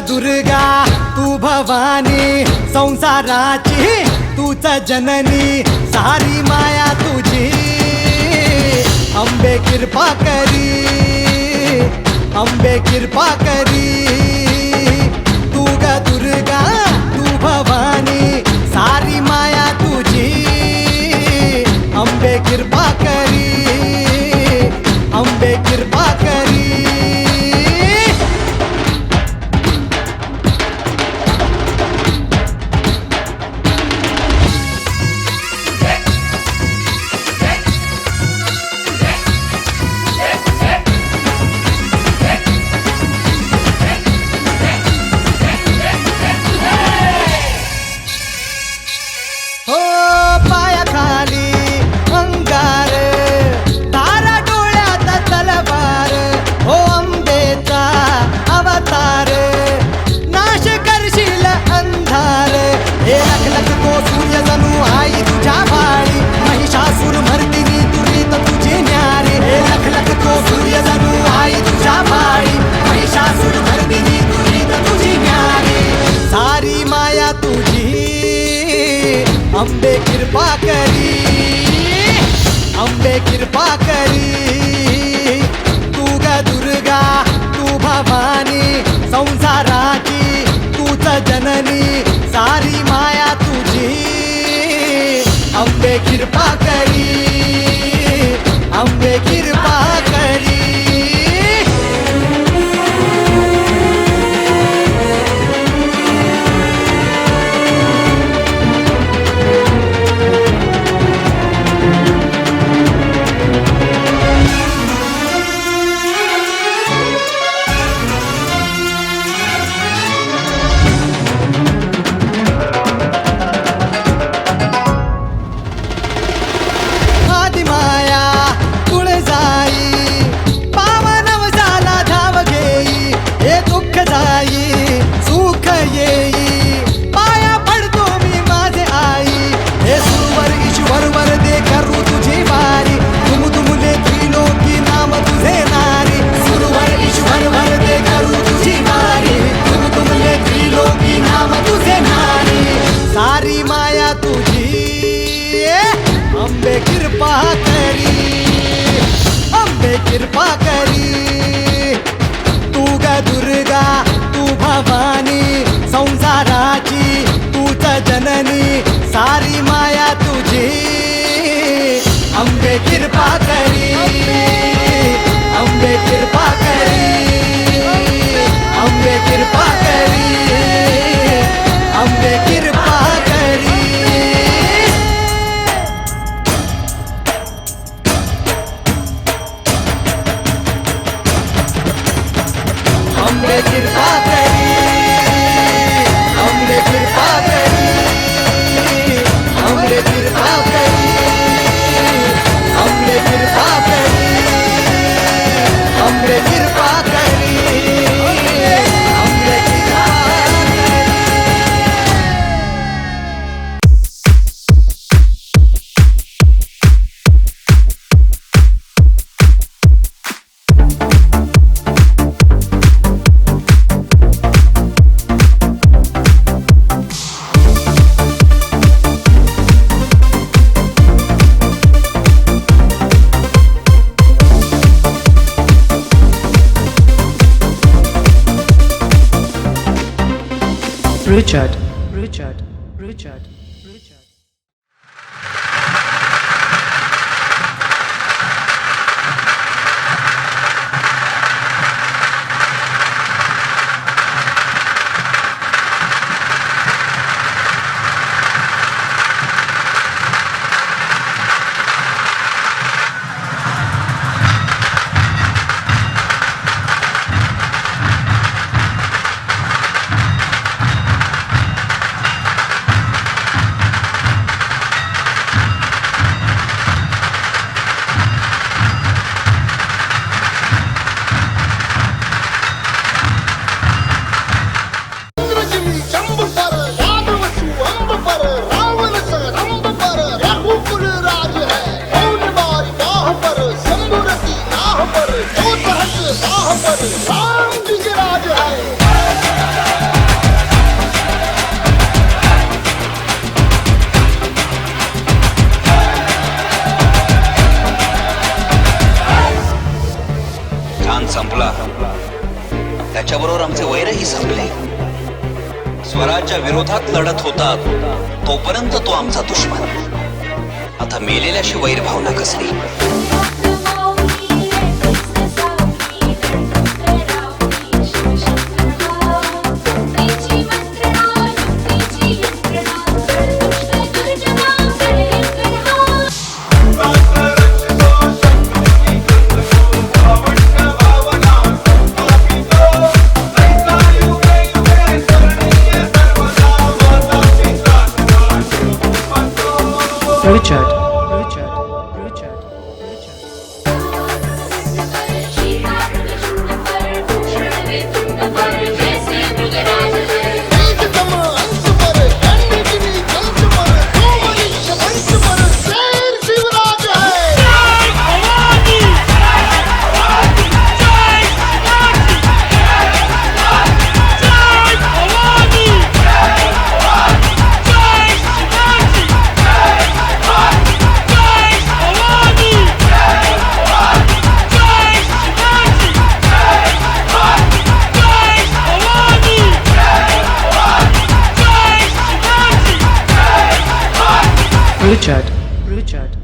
दुर्गा तू भवानी संसाराची तूच जननी सारी माया तुझी अंबे कृपा करी अंबे कृपा करी तू ग दुर्गा तू भवानी सारी माया तुझी अंबे कृपा करी अंबे कृपा करी अंबे कृपा करी अंबे कृपा करी तू ग दुर्गा तू भवानी संसाराची तूच जननी सारी माया तुझी अंबे कृपा करी अंबे कृपा करी अंबे कृपा करी अंबे कृपा करी तू ग दुर्गा तू भवानी संसाराची तूच जननी सारी माया तुझी अंबे कृपा करी अंबे कृपा करी अंबे कृपा करी अंबे कृपा करी अंबे कृपा करी अंबे कृपा करी अंबे कृपा करी अंबे कृपा करी अंबे कृपा करी अंबे कृपा Richard, Richard, Richard, Richard. त्याच्याबरोबर आमचे वैरही संपले. स्वराज्या विरोधात लढत होता तोपर्यंत तो आमचा दुश्मन. आता मेलेल्याशी वैर भावना कसली. Richard, Richard, Richard, Richard. Richard, Richard.